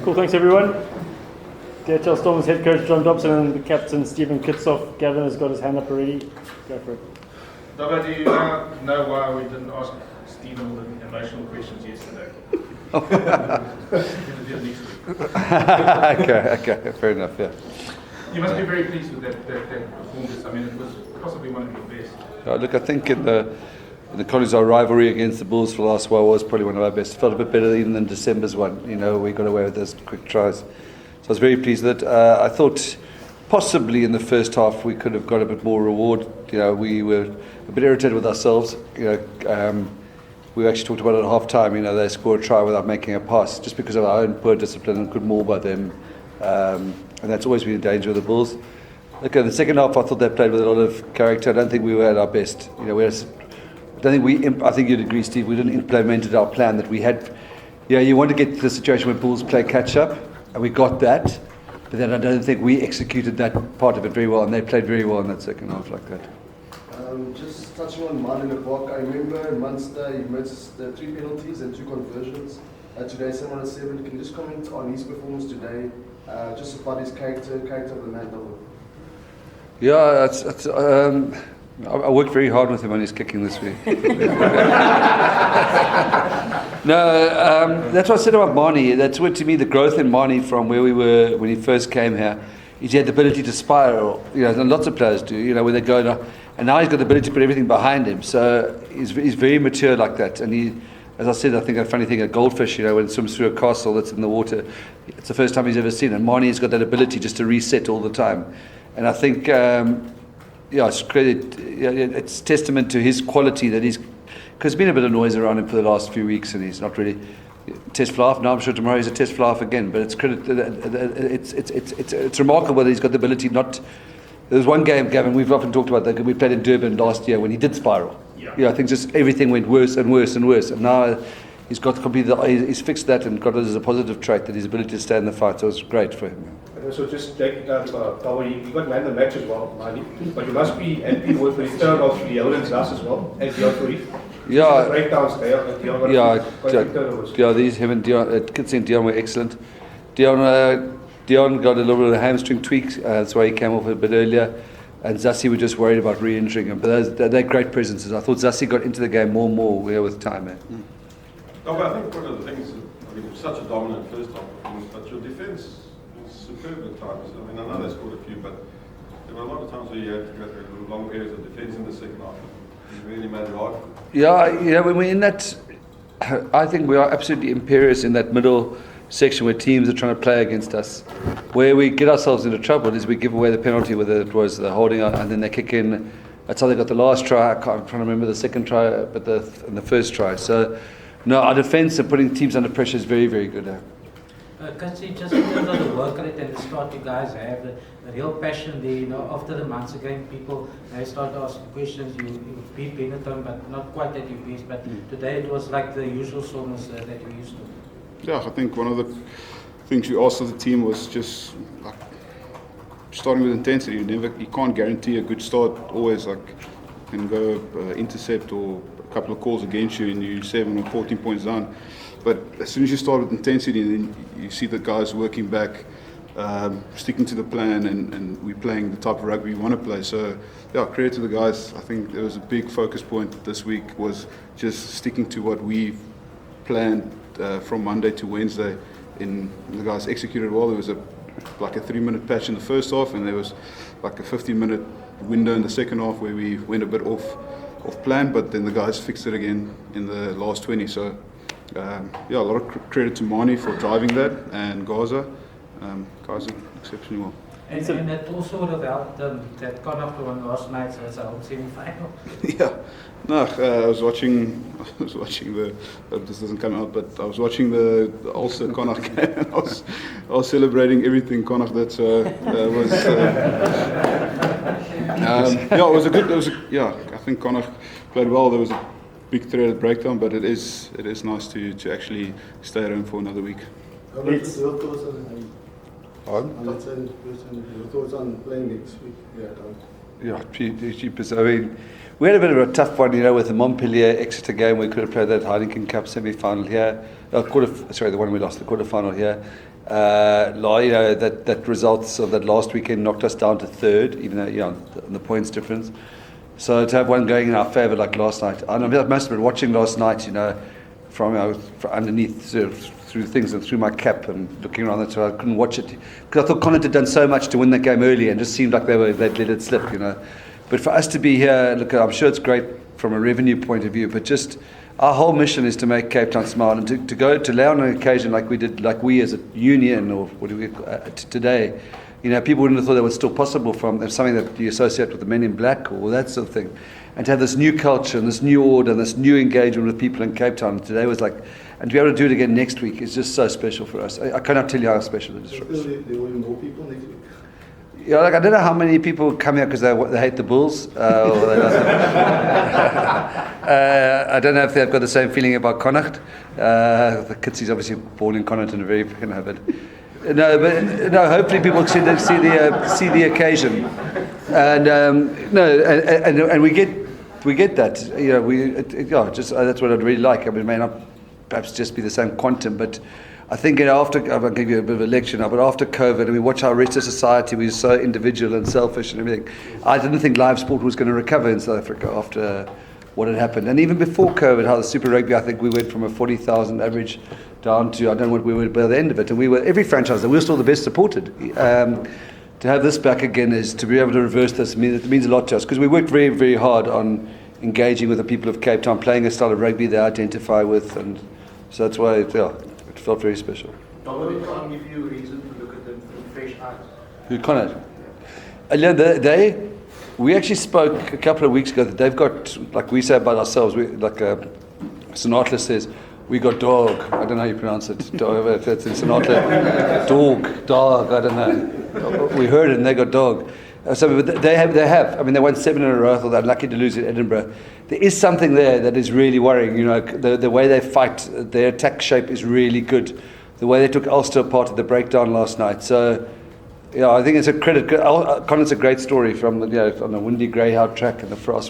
Cool, thanks everyone. DHL Storm's head coach John Dobson and the captain Steven Kitshoff. Gavin has got his hand up already. Go for it. Dobbo, do you know why we didn't ask Steven all the emotional questions yesterday? Okay, fair enough, yeah. You must be very pleased with that performance. I mean, it was possibly one of your best. Look, I think in the college, our rivalry against the Bulls for the last while was probably one of our best. Felt a bit better even than December's one. You know, we got away with those quick tries. So I was very pleased with it. I thought possibly in the first half we could have got a bit more reward. You know, we were a bit irritated with ourselves. You know, we actually talked about it at half time. You know, they scored a try without making a pass just because of our own poor discipline and good maul by them. And that's always been a danger of the Bulls. Look, in the second half, I thought they played with a lot of character. I don't think we were at our best. You know, I think you'd agree, Steve. We didn't implement our plan that we had. Yeah, you want to get to the situation where Bulls play catch up, and we got that. But then I don't think we executed that part of it very well, and they played very well in that second half like that. Just touching on Martin in the park, I remember in Munster he missed the 3 penalties and 2 conversions. Today, 7 Can you just comment on his performance today? Just about his character of the man double. Yeah, I worked very hard with him on his kicking this week. No, that's what I said about Marnie. That's what, to me, the growth in Marnie from where we were when he first came here is he had the ability to spiral. You know, and lots of players do. You know, where they go and now he's got the ability to put everything behind him. So he's very mature like that. And he, as I said, I think a funny thing, a goldfish, you know, when it swims through a castle that's in the water, it's the first time he's ever seen it. And Marnie's got that ability just to reset all the time. And I think, it's testament to his quality that he's, because there's been a bit of noise around him for the last few weeks, and he's not really test flaff. Now I'm sure tomorrow he's a test flaff again. But it's remarkable that he's got the ability not. There was one game, Gavin, we've often talked about that. We played in Durban last year when he did spiral. Yeah, I think just everything went worse and worse and worse, and now he's he's fixed that and got it as a positive trait that his ability to stay in the fight. So it was great for him. So just taking you got man the match as well, Mali. But you must be happy with the return of the Olympics as well, at Dion. Yeah. Breakdowns there at Dion. Yeah, these him and Dion, Kitsy and Dion were excellent. Dion got a little bit of a hamstring tweak, that's why he came off a bit earlier. And Zassi were just worried about re-injuring him. But they're great presences. I thought Zassi got into the game more and more with time. No, but I think one of the things, such a dominant first half performance, but your defence is superb at times. I mean, I know they scored a few, but there were a lot of times where you had to go through long periods of defence in the second half. It really made it hard. Yeah, when we're in that, I think we are absolutely imperious in that middle section where teams are trying to play against us. Where we get ourselves into trouble is we give away the penalty, whether it was the holding out and then they kick in. That's how they got the last try. I'm trying to remember the second try, but the first try. So, no, our defence and putting teams under pressure is very, very good. Kitsy, just in terms of the work rate and the start you guys have, the real passion there, you know, after the months again, people, they start asking questions, you beat Benetton, but not quite at your best, but today it was like the usual soreness that we used to. Yeah, I think one of the things we asked of the team was just like starting with intensity. You can't guarantee a good start. Always like you can go intercept or a couple of calls against you and you're 7 or 14 points down. But as soon as you start with intensity, then you see the guys working back, sticking to the plan, and we're playing the type of rugby we want to play. So yeah, credit to the guys. I think there was a big focus point this week was just sticking to what we planned. From Monday to Wednesday, the guys executed well. There was a 3-minute patch in the first half, and there was like a 15-minute window in the second half where we went a bit off plan, but then the guys fixed it again in the last 20. So a lot of credit to Marnie for driving that, and Gaza. Guys did exceptionally well. And that also would have helped that Connacht won last night, so it's a whole semi-final. Yeah, no, I was watching the. Hope this doesn't come out, but I was watching the Ulster Connacht game, and I was celebrating everything Connacht did. So it was a good. I think Connacht played well. There was a big threat breakdown, but it is nice to actually stay at home for another week. Your thoughts on playing next week? Cheapest. I mean, we had a bit of a tough one, you know, with the Montpellier Exeter game. We could have played that Heineken Cup semi-final here. The one we lost, the quarter-final here. That results of that last weekend knocked us down to third, even though the points difference. So to have one going in our favour like last night, I must have been watching last night, from underneath through things and through my cap and looking around that, so I couldn't watch it because I thought Connacht had done so much to win that game early and just seemed like they'd let it slip, But for us to be here, look, I'm sure it's great from a revenue point of view, but just our whole mission is to make Cape Town smile and to go to lay on an occasion like we as a union, or what do we today. People wouldn't have thought that was still possible from something that you associate with the Men in Black or that sort of thing. And to have this new culture and this new order and this new engagement with people in Cape Town today was like, and to be able to do it again next week is just so special for us. I cannot tell you how special it is for us. There will be more people next week. Yeah, I don't know how many people come here because they hate the Bulls. Or they I don't know if they've got the same feeling about Connacht. The Kitsy's obviously born in Connacht and very, but hopefully people see the occasion, and and we get that. That's what I'd really like. It may not perhaps just be the same quantum, but I think after, I'll give you a bit of a lecture now, but after COVID, and we watch our rest of society, we're so individual and selfish and everything. I didn't think live sport was going to recover in South Africa after what had happened. And even before COVID, how the Super Rugby, I think we went from a 40,000 average down to, I don't know what we were by the end of it. And we were, every franchise, we were still the best supported. To have this back again is to be able to reverse this. It means a lot to us because we worked very, very hard on engaging with the people of Cape Town, playing a style of rugby they identify with. And so that's why it felt very special. Dominic can't give you a reason to look at them with fresh eyes. Who Connacht? We actually spoke a couple of weeks ago that they've got, like we say about ourselves, Sinatra says, we got dog. I don't know how you pronounce it. Dog, if it's in Sinatra. Dog, I don't know. We heard it and they got dog. So they have. I mean, they won 7 in a row. I thought they're lucky to lose at Edinburgh. There is something there that is really worrying. The way they fight, their attack shape is really good. The way they took Ulster apart at the breakdown last night. So, I think it's a credit. Connacht's a great story from on the windy greyhound track in the far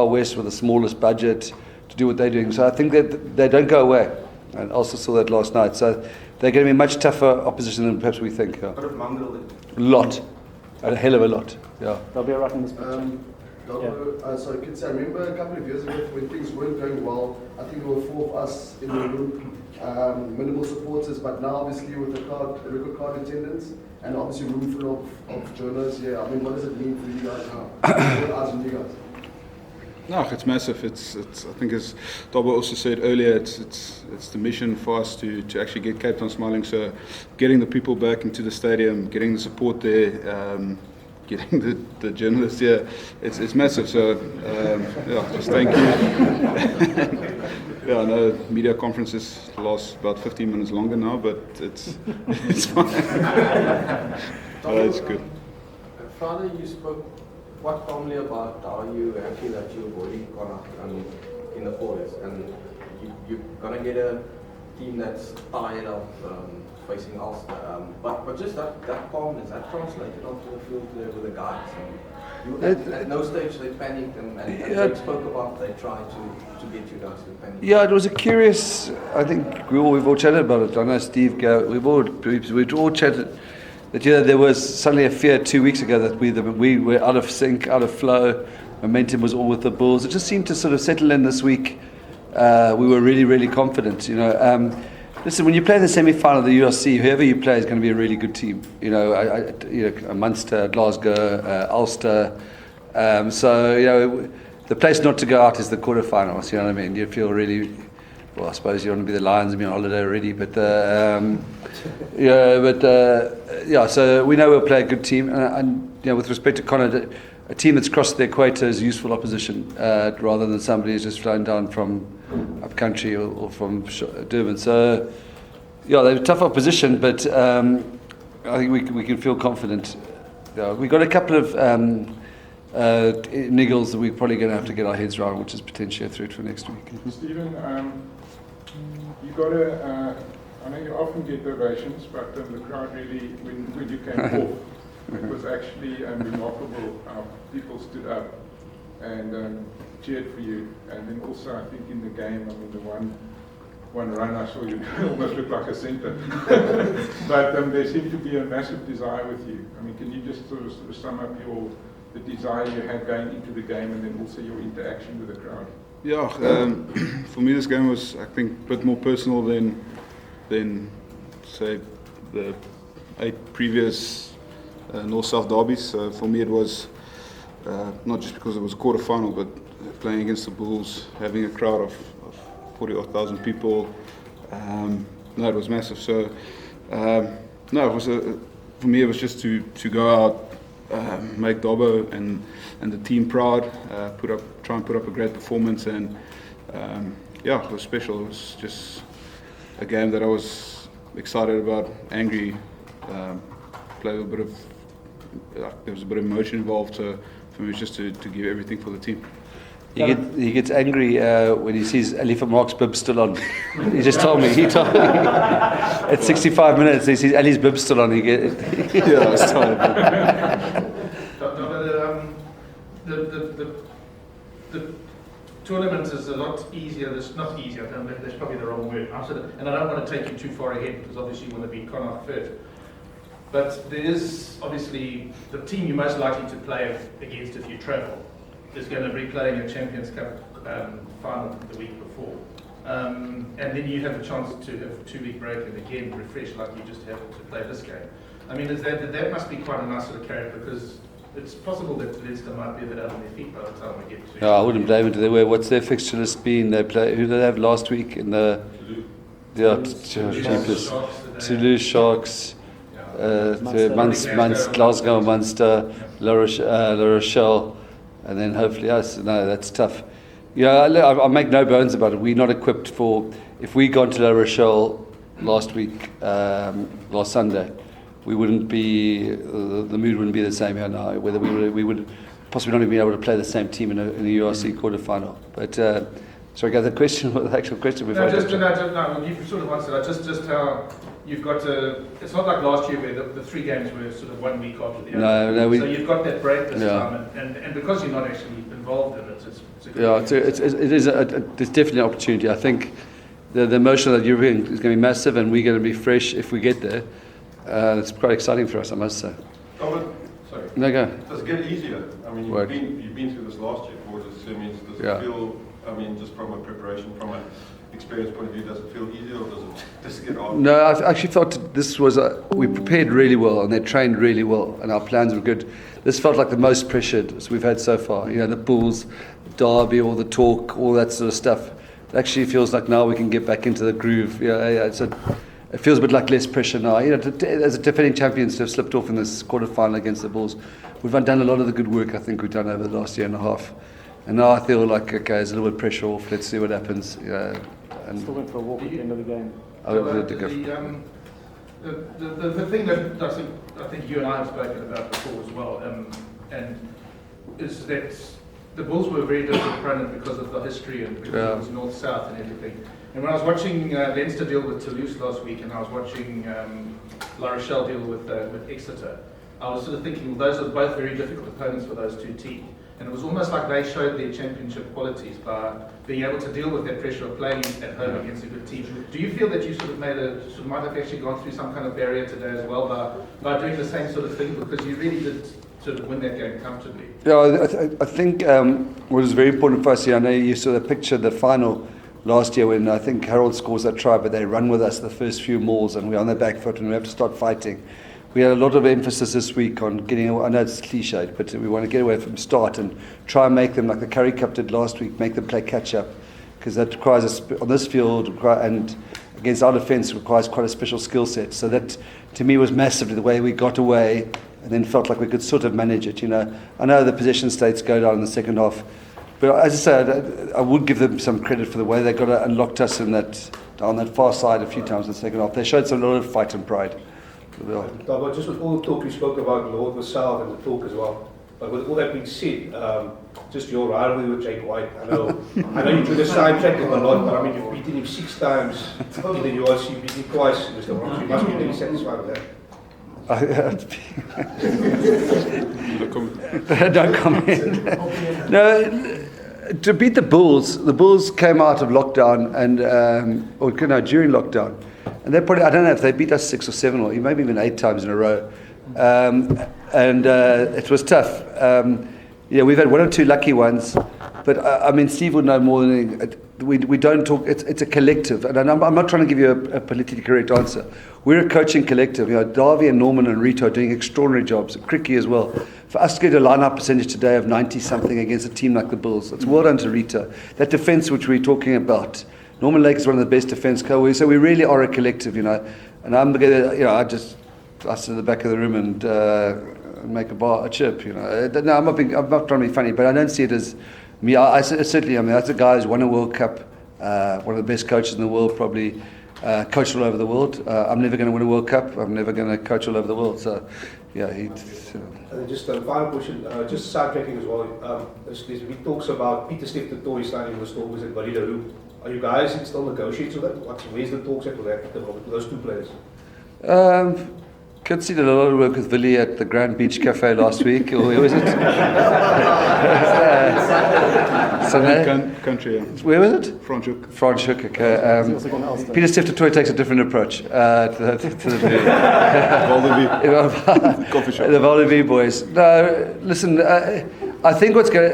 west with the smallest budget to do what they're doing. So I think that they don't go away. And Ulster saw that last night. So they're going to be much tougher opposition than perhaps we think. What of Mongrel? A lot. A hell of a lot, yeah. They'll be right in this picture. So Kitsy, I remember a couple of years ago when things weren't going well, I think there were 4 of us in the room, minimal supporters, but now obviously with the record card attendance and obviously room full of journalists here, I mean, what does it mean for you guys now? What are you guys? No, it's massive. It's I think as Dobbo also said earlier, it's the mission for us to actually get Cape Town smiling. So getting the people back into the stadium, getting the support there, getting the journalists here, it's massive. So just thank you. I know media conferences last about 15 minutes longer now, but it's fine. It's good. Friday you spoke quite calmly about how you happy that you're avoiding Connacht in the quarters, and you're gonna get a team that's tired of facing Ulster. But just that calmness, that translated onto the field there with the guys. At no stage they panicked and they spoke about they tried to get you guys to panic. Yeah, it was a curious. I think we've all chatted about it. I know Steve, we've all chatted. That there was suddenly a fear 2 weeks ago that we were out of sync, out of flow. Momentum was all with the Bulls. It just seemed to sort of settle in this week. We were really, really confident. Listen, when you play in the semi-final of the URC, whoever you play is going to be a really good team. Munster, Glasgow, Ulster. The place not to go out is the quarterfinals. You know what I mean? You feel really. Well, I suppose you want to be the Lions and be on holiday already, but so we know we'll play a good team, and with respect to Connacht, a team that's crossed the equator is useful opposition rather than somebody who's just flown down from up country or from Durban. So they're a tough opposition, but I think we can feel confident. We've got a couple of niggles that we're probably going to have to get our heads around, which is potentially a threat for next week. Steven, you got a. I know you often get ovations, but the crowd really, when you came off, it was actually remarkable how people stood up and cheered for you. And then also, I think in the game, I mean, the one one run I saw you almost look like a centre. But there seemed to be a massive desire with you. I mean, can you just sort of sum up the desire you had going into the game and then also your interaction with the crowd? Yeah, for me this game was, I think, a bit more personal than say the 8 previous North-South derbies. So for me it was not just because it was a quarter-final, but playing against the Bulls, having a crowd of 40,000 people. No, it was massive. So no, it was for me it was just to go out, make Dobbo and the team proud, try and put up a great performance, and yeah, it was special. It was just a game that I was excited about, angry, played a bit of, there was a bit of emotion involved, so for me it was just to give everything for the team. He gets angry when he sees Ali van Mark's bib still on. He just told me. At 65 minutes, he sees Ali's bib still on. Yeah, I was tired. The tournament is a lot easier. It's not easier. That's probably the wrong word. And I don't want to take you too far ahead because obviously you want to beat Connacht first. But there is obviously the team you're most likely to play against if you travel is going to be playing a Champions Cup final the week before. And then you have a chance to have a 2-week break and again refresh like you just have to play this game. I mean, that must be quite a nice sort of carrot, because it's possible that Leinster might be a bit out on their feet by the time we get to... No, I wouldn't blame it. What's their fixture list been? They play, who did they have last week in the... Toulouse Sharks, Glasgow, Munster, La Rochelle, and then hopefully us. No, that's tough. Yeah, I make no bones about it. We're not equipped for... If we gone to La Rochelle last week, last Sunday, we wouldn't be... the mood wouldn't be the same here now. Whether we would possibly not even be able to play the same team in a URC quarter-final. But, sorry, the question, the actual question before... No, you've sort of answered that. Just how... You've got to. It's not like last year where the 3 games were sort of 1 week after the other. No, so you've got that break this time, and because you're not actually involved in it, it's a good there's definitely an opportunity. I think the emotion that you're in is going to be massive, and we're going to be fresh if we get there. It's quite exciting for us, I must say. Oh, sorry. No, go. Does it get easier? I mean, you've been through this last year for the semis. Does it feel? I mean, just from a preparation, from an experience point of view, does it feel easier or does it get hard? No, I actually felt this was we prepared really well and they trained really well and our plans were good. This felt like the most pressured we've had so far. You know, the Bulls, Derby, all the talk, all that sort of stuff. It actually feels like now we can get back into the groove. It feels a bit like less pressure now. You know, as a defending champions to have slipped off in this quarter-final against the Bulls, we've done a lot of the good work I think we've done over the last year and a half. And now I feel like, okay, there's a little bit of pressure off. Let's see what happens. And still went for a walk at the end of the game. The thing that I think you and I have spoken about before as well, and is that the Bulls were a very different opponent because of the history and because it was north-south and everything. And when I was watching Leinster deal with Toulouse last week, and I was watching La Rochelle deal with Exeter, I was sort of thinking, well, those are both very difficult opponents for those 2 teams. And it was almost like they showed their championship qualities by being able to deal with that pressure of playing at home against a good team. Do you feel that you sort of might have actually gone through some kind of barrier today as well by doing the same sort of thing, because you really did sort of win that game comfortably? Yeah, I think what was very important for us here, I know you saw the picture, the final last year when I think Harold scores that try, but they run with us the first few mauls and we're on their back foot and we have to start fighting. We had a lot of emphasis this week on getting, I know it's cliched, but we want to get away from start and try and make them, like the Curry Cup did last week, make them play catch-up, because that requires, on this field, and against our defence, requires quite a special skill set. So that, to me, was massively the way we got away and then felt like we could sort of manage it, you know. I know the possession states go down in the second half, but as I said, I would give them some credit for the way they got unlocked us on that far side a few times in the second half. They showed some lot of fight and pride. But just with all the talk we spoke about North with South and the talk as well, but with all that being said, just your rivalry with Jake White, I know you do the side track him a lot, but I mean you've beaten him 6 times in the URC, you've beaten him twice, Mr. Ross. You must be really satisfied with that. Don't comment. No, to beat the Bulls came out of lockdown and during lockdown, and they probably, I don't know if they beat us 6 or 7 or maybe even 8 times in a row, and it was tough. We've had 1 or 2 lucky ones, but I mean Steve would know more than we don't talk. It's a collective, and I'm not trying to give you a politically correct answer. We're a coaching collective. Darby and Norman and Rito are doing extraordinary jobs. Cricky as well. For us to get a line-up percentage today of 90-something against a team like the Bulls, it's well done to Rito. That defence which we're talking about, Norman Lake is one of the best defence coaches. So we really are a collective, And I'm I sit at the back of the room and make a chip, No, I'm not trying to be funny, but I don't see it as me. I certainly, that's a guy who's won a World Cup, one of the best coaches in the world, probably coached all over the world. I'm never going to win a World Cup. I'm never going to coach all over the world. So, yeah, just a final question, just sidetracking as well. He talks about Peter Steph, the toy signing in the store, was it Valida? Are you guys still negotiating with that? Where's the talks at with that, with those 2 players? Kitsy did a lot of work with Willie at the Grand Beach Cafe last week. Or where was it? Country, yeah. Where was it? Franschhoek. Franschhoek, okay. Peter Steph Toy takes a different approach to the Coffee shop. The Valdevie boys. No, listen, I think what's going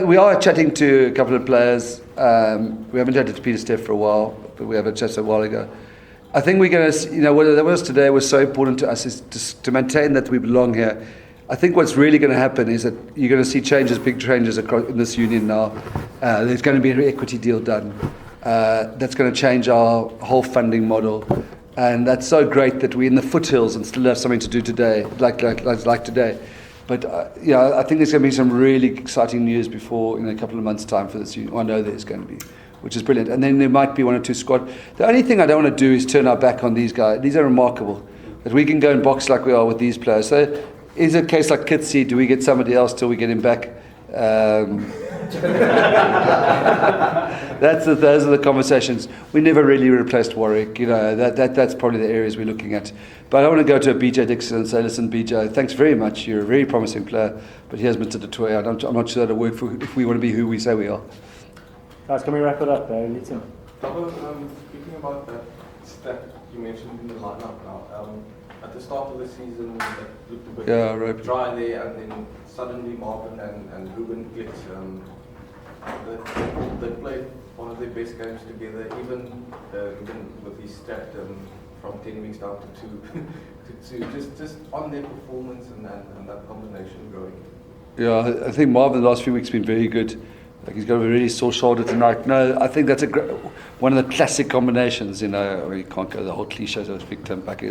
we are chatting to a couple of players. We haven't chatted to Peter Steph for a while, but we haven't chatted a while ago. I think we're going to, what that was today was so important to us is to maintain that we belong here. I think what's really going to happen is that you're going to see changes, big changes across in this union now. There's going to be an equity deal done. That's going to change our whole funding model. And that's so great that we're in the foothills and still have something to do today, like today. But I think there's going to be some really exciting news before in a couple of months' time for this union. I know there's going to be, which is brilliant. And then there might be 1 or 2 squad. The only thing I don't want to do is turn our back on these guys. These are remarkable. That we can go and box like we are with these players. So is it a case like Kitsy? Do we get somebody else till we get him back? Those are the conversations. We never really replaced Warwick. That's probably the areas we're looking at. But I don't want to go to a BJ Dixon and say, listen, BJ, thanks very much. You're a very promising player, but here's Mr. Detroit. I'm not sure that'll work if we want to be who we say we are. Guys, can we wrap it up? Speaking about that stat you mentioned in the lineup now, at the start of the season, it looked a bit dry there, and then suddenly Marvin and Ruben Glitz, they played one of their best games together, even with his stat from 10 weeks down to 2, just on their performance and that combination growing. Yeah, I think Marvin the last few weeks has been very good. Like he's got a really sore shoulder tonight. No, I think that's one of the classic combinations. You can't go the whole cliche of Victor back.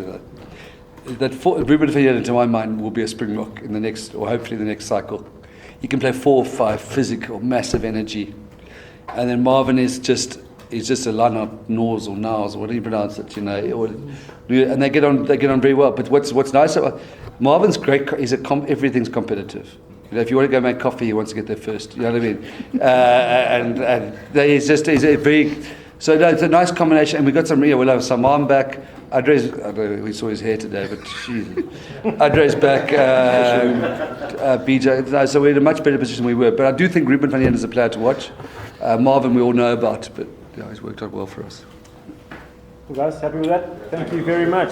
Ruben Fayette, to my mind, will be a Springbok in the next, or hopefully the next cycle. He can play 4 or 5 physical, massive energy, and then Marvin is just a line-up Nors or Nars, or whatever you pronounce it. And they get on very well. But what's nice about Marvin's great. Everything's competitive. If you want to go make coffee, he wants to get there first. You know what I mean? He's a very. So no, it's a nice combination, and we got some. We'll have Saman back. We saw his hair today, but Andre's back. BJ. No, so we're in a much better position than we were. But I do think Ruben van Heerden is a player to watch. Marvin, we all know about, but he's worked out well for us. Well, guys, happy with that? Thank you very much.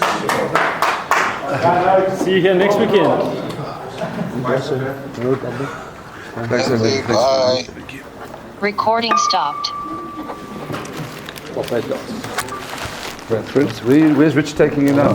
See you here next weekend. Thanks, bye. Recording stopped. Where's Rich taking you now?